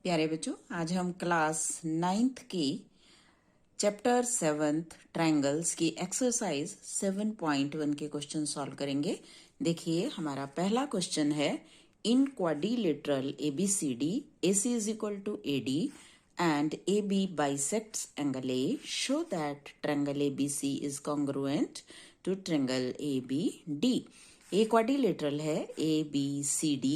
प्यारे बच्चों, आज हम क्लास 9th की चैप्टर 7th ट्रायंगल्स की एक्सरसाइज 7.1 के क्वेश्चन सॉल्व करेंगे। देखिए, हमारा पहला क्वेश्चन है, in quadrilateral ABCD AC is equal to AD and AB bisects angle A, show that triangle ABC is congruent to triangle ABD। ये quadrilateral है ABCD,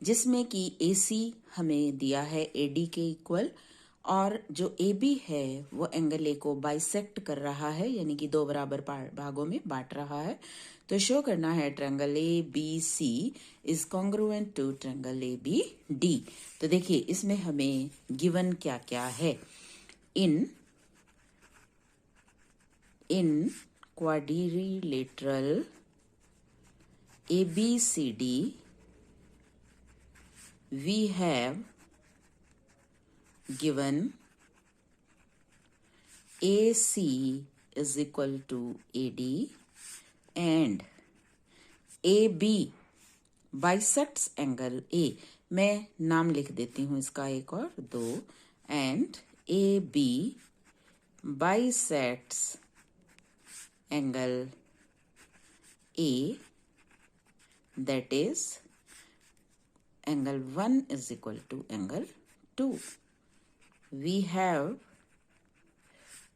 जिसमें कि AC हमें दिया है AD के इक्वल, और जो AB है वो एंगल A को बाइसेक्ट कर रहा है, यानी कि दो बराबर भागों में बांट रहा है। तो शो करना है triangle ABC is congruent to triangle ABD। तो देखिए, इसमें हमें गिवन क्या क्या है। In quadrilateral ABCD we have given AC is equal to AD and AB bisects angle A। मैं नाम लिख देती हूँ इसका एक और दो, and AB bisects angle A, that is angle 1 is equal to angle 2। We have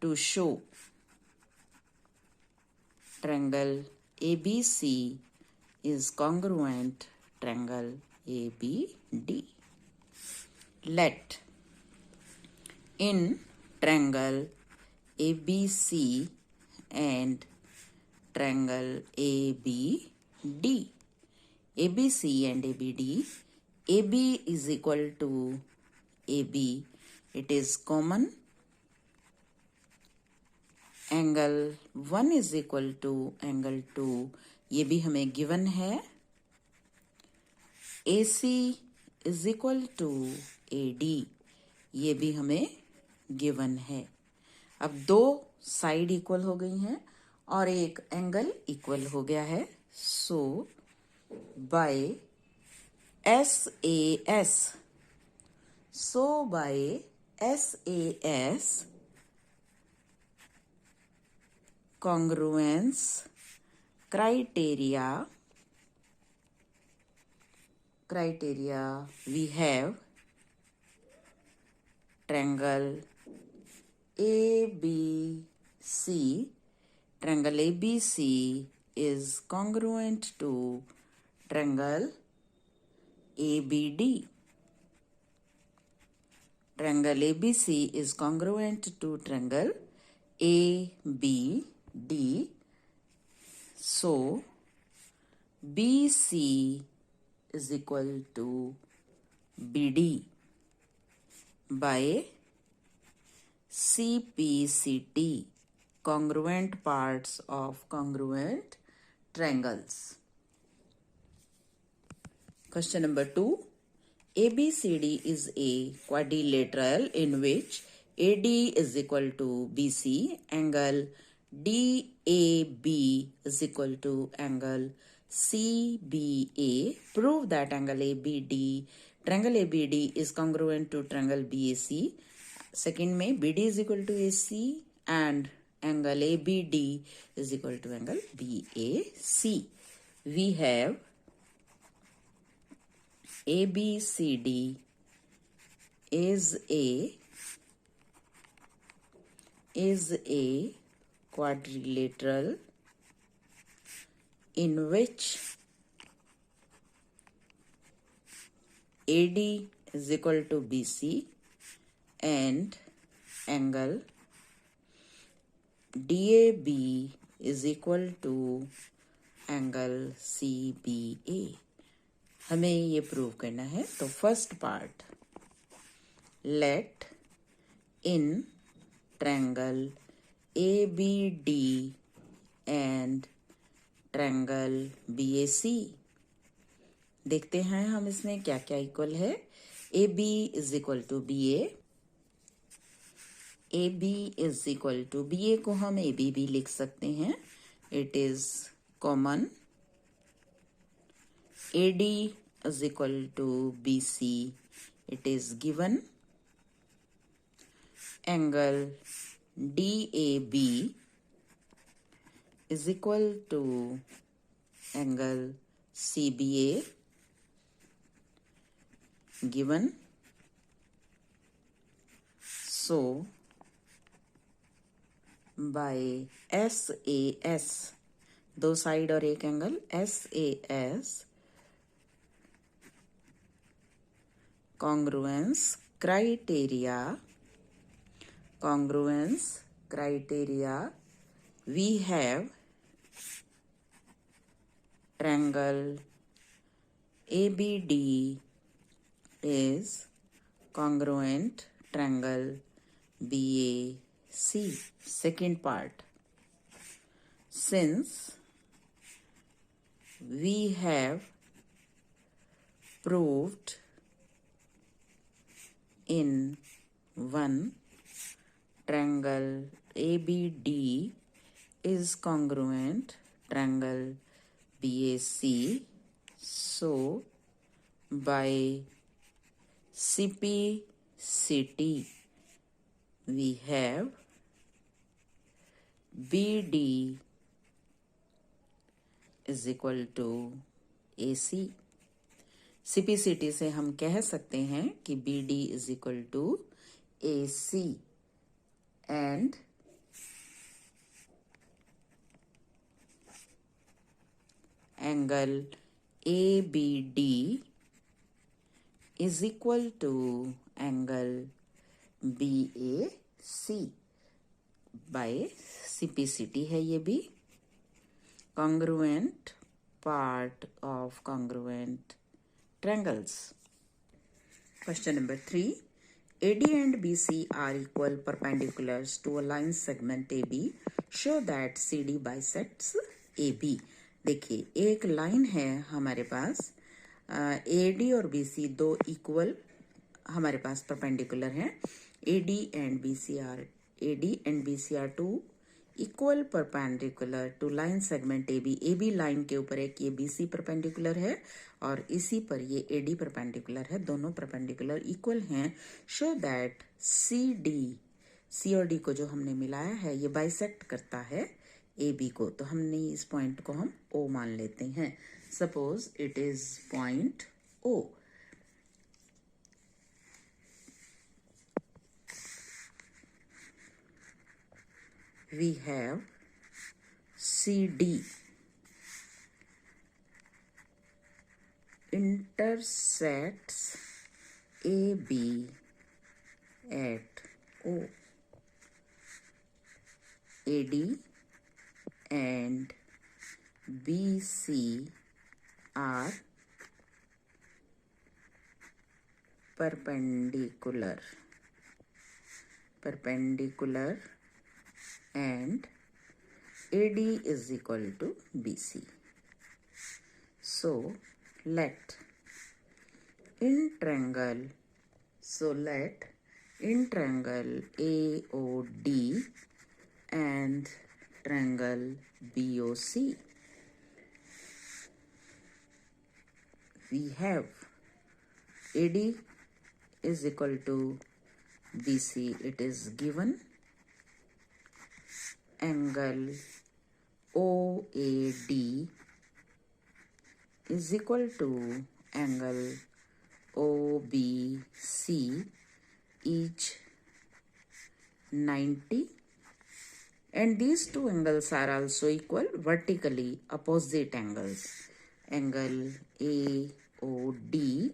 to show triangle ABC is congruent triangle ABD। Let in triangle ABC and triangle ABD, ABC and ABD, AB is equal to AB, it is common, angle 1 is equal to angle 2, ये भी हमें given है। AC is equal to AD, ये भी हमें given है। अब दो साइड इक्वल हो गई हैं और एक एंगल इक्वल हो गया है। सो bye SAS congruence criteria we have triangle ABC is congruent to triangle ABD। triangle ABC is congruent to triangle ABD, so BC is equal to BD by CPCT, congruent parts of congruent triangles। Question number 2. ABCD is a quadrilateral in which AD is equal to BC, angle DAB is equal to angle CBA. Prove that triangle ABD is congruent to triangle BAC. Second में BD is equal to AC and angle ABD is equal to angle BAC. We have ABCD is a quadrilateral in which AD is equal to BC and angle DAB is equal to angle CBA। हमें ये prove करना है। तो first part, let in triangle ABD and triangle BAC, देखते हैं हम इसमें क्या क्या इक्वल है। AB is equal to BA, AB is equal to BA को हम AB भी लिख सकते हैं, it is common. AD is equal to BC, it is given, angle DAB is equal to angle CBA given. So by SAS, दो side और एक angle, SAS congruence criteria, we have triangle ABD is congruent triangle BAC. Second part, since we have proved in one triangle ABD is congruent triangle BAC, so by CPCT we have BD is equal to AC. CPCT से हम कह सकते हैं कि BD is equal to AC and angle ABD is equal to angle BAC by CPCT है ये भी congruent part of congruent triangles. Question number 3. AD and BC are equal perpendiculars to a line segment AB. Show that CD bisects AB. देखिए एक line है हमारे पास, AD और BC दो equal हमारे पास परपेंडिकुलर हैं. AD and BC are two equal perpendicular to line segment AB. AB line के ऊपर एक ये BC परपेंडिकुलर है और इसी पर ये AD परपेंडिकुलर है. दोनों परपेंडिकुलर इक्वल हैं. शो दैट C और D को जो हमने मिलाया है ये बाइसेक्ट करता है AB को. तो हमने इस पॉइंट को हम O मान लेते हैं. Suppose it is point O. We have CD intersects AB at O. AD and BC are perpendicular and AD is equal to BC. So let in triangle AOD and triangle BOC we have AD is equal to BC. It is given. Angle OAD is equal to angle OBC, each 90, and these two angles are also equal, vertically opposite angles. Angle AOD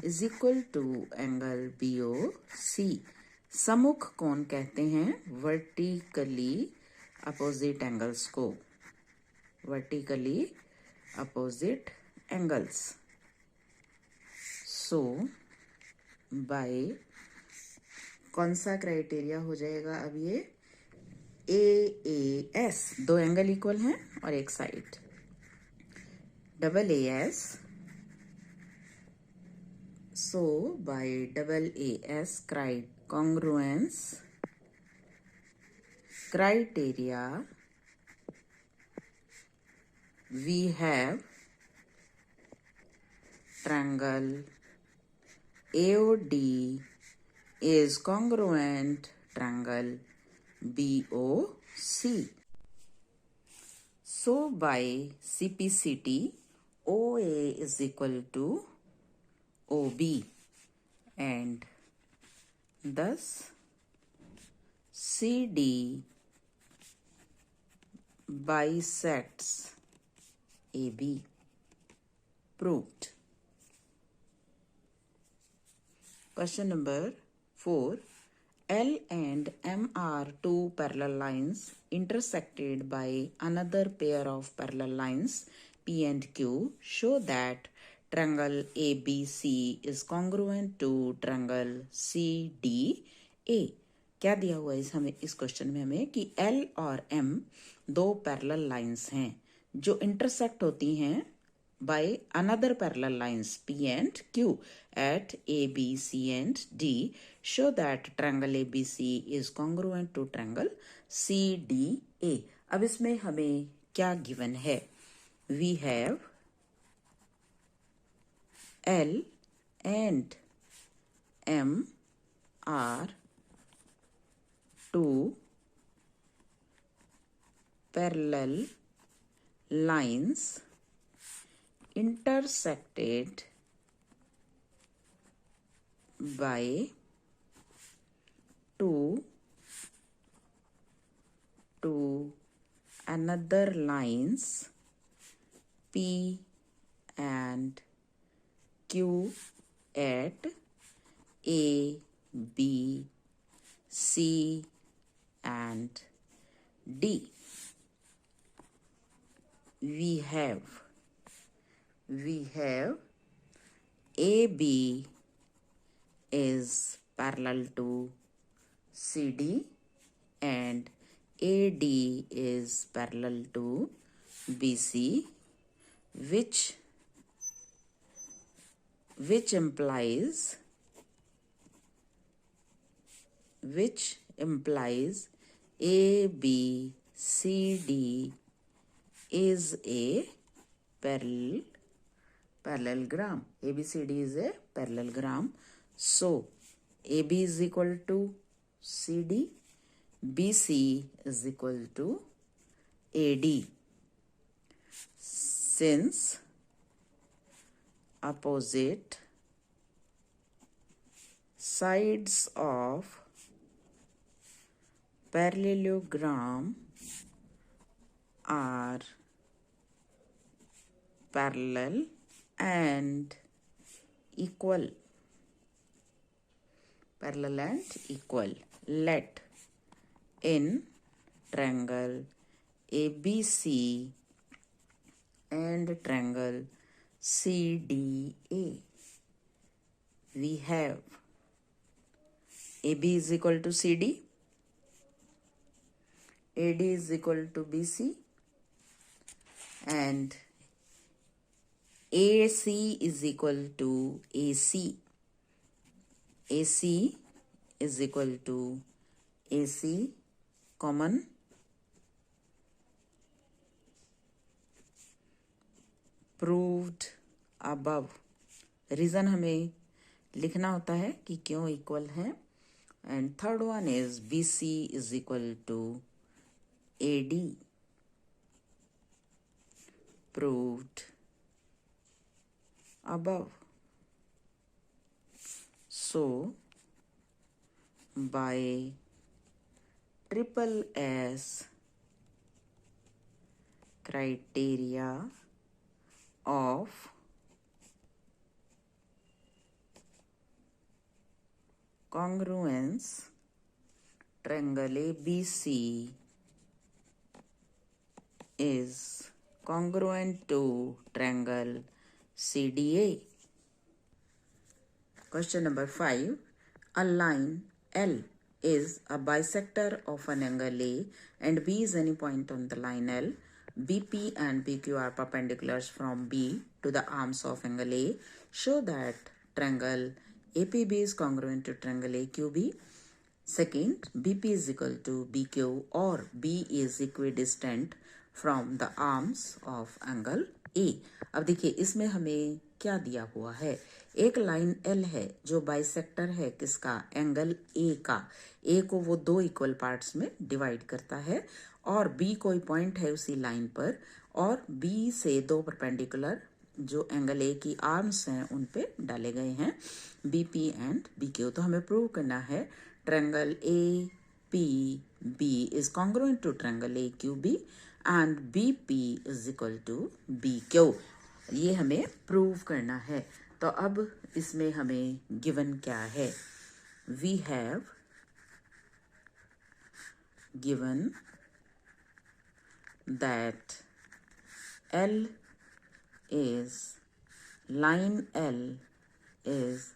is equal to angle BOC. सम्मुख कोण कहते हैं vertically opposite angles को. Vertically opposite angles. So by कौन सा criteria हो जाएगा अब ये AAS, दो एंगल इक्वल हैं और एक side. AAS. So by AAS congruence criteria we have triangle AOD is congruent triangle BOC. So by CPCT, OA is equal to OB, and thus CD bisects AB. Proved. Question number 4. L and M are two parallel lines intersected by another pair of parallel lines P and Q. Show that triangle ABC is congruent to triangle CDA. क्या दिया हुआ है हमें इस question में हमें कि L और M दो पैरेलल लाइंस हैं जो इंटरसेक्ट होती हैं by another parallel lines P and Q at A, B, C and D. Show that triangle ABC is congruent to triangle CDA. अब इसमें हमें क्या गिवन है? We have L and M are two parallel lines intersected by two another lines P and Q at A, B, C and D. We have AB is parallel to CD and AD is parallel to BC, which implies ABCD is a parallelogram. ABCD is a parallelogram. So AB is equal to CD, BC is equal to AD. Since opposite sides of parallelogram are parallel and equal. Let in triangle ABC and triangle CDA we have AB is equal to CD, AD is equal to BC, and AC is equal to AC. AC is equal to AC common. Proved above. Reason हमें लिखना होता है कि क्यों equal है. And third one is BC is equal to AD. Proved above. So by triple S criteria of congruence, triangle ABC is congruent to triangle CDA. Question number 5. A line L is a bisector of an angle A and B is any point on the line L. BP and PQ are perpendiculars from B to the arms of angle A. Show that triangle APB is congruent to triangle AQB. Second, BP is equal to BQ or B is equidistant from the arms of angle A. अब देखिए इसमें हमें क्या दिया हुआ है। एक line L है जो बाइसेक्टर है किसका, एंगल ए का। ए को वो दो इक्वल पार्ट्स में डिवाइड करता है और बी कोई पॉइंट है उसी लाइन पर, और बी से दो परपेंडिकुलर जो एंगल ए की आर्म्स हैं उन पे डाले गए हैं, B P and B Q. तो हमें प्रूव करना है triangle A P B is congruent to triangle A Q B and B P is equal to B Q. ये हमें प्रूव करना है। तो अब इसमें हमें गिवन क्या है, we have given that L is line L is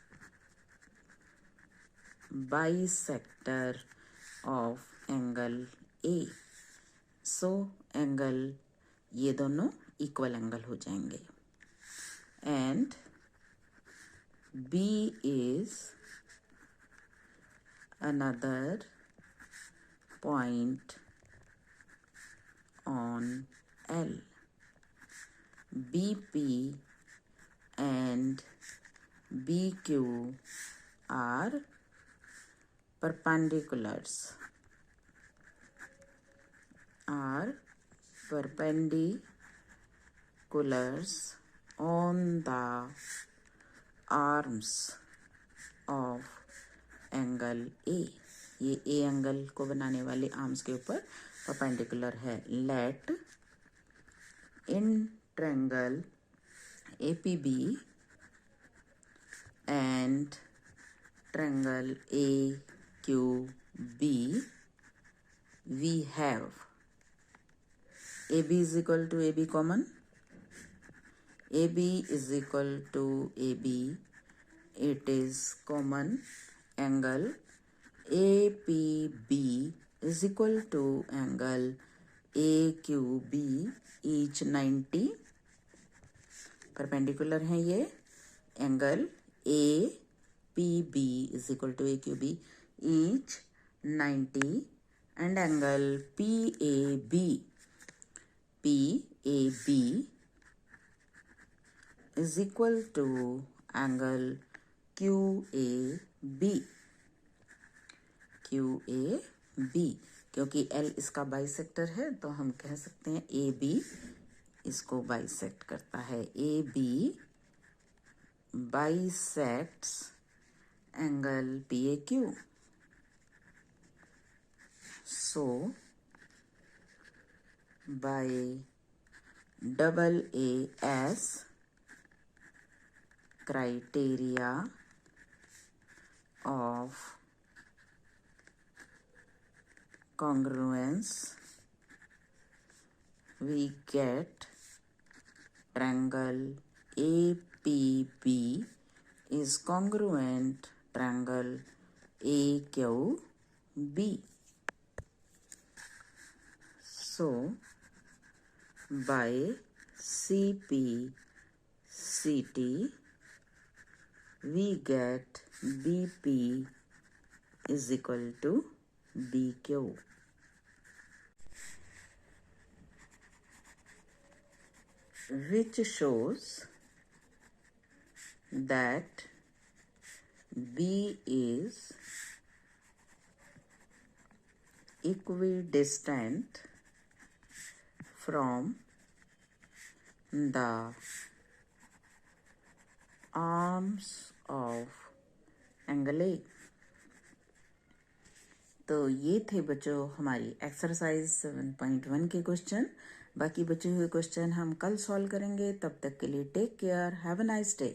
bisector of angle A. So angle ये दोनों इक्वल एंगल हो जाएंगे and B is another point on L. BP and BQ are perpendiculars on the arms of angle A. ये A angle को बनाने वाले arms के ऊपर परपेंडिकुलर है। Let in triangle APB and triangle AQB we have AB is equal to AB common, AB is equal to AB, it is common angle APB is equal to angle AQB, each 90 perpendicular हैं ये। Angle A P B is equal to A Q B, each 90 and angle P A B is equal to angle Q A B, क्योंकि L इसका bisector है तो हम कह सकते हैं ए बी इसको बाइसेक्ट करता है। A B bisects angle P A Q. So by AAS criteria of congruence we get triangle APB is congruent triangle AQB. So by CPCT we get BP is equal to BQ. Which shows that B is equidistant from the arms of angle A. तो ये थे बच्चों हमारी exercise 7.1 के question. बाकी बचे हुए question हम कल सॉल्व करेंगे। तब तक के लिए take care, have a nice day.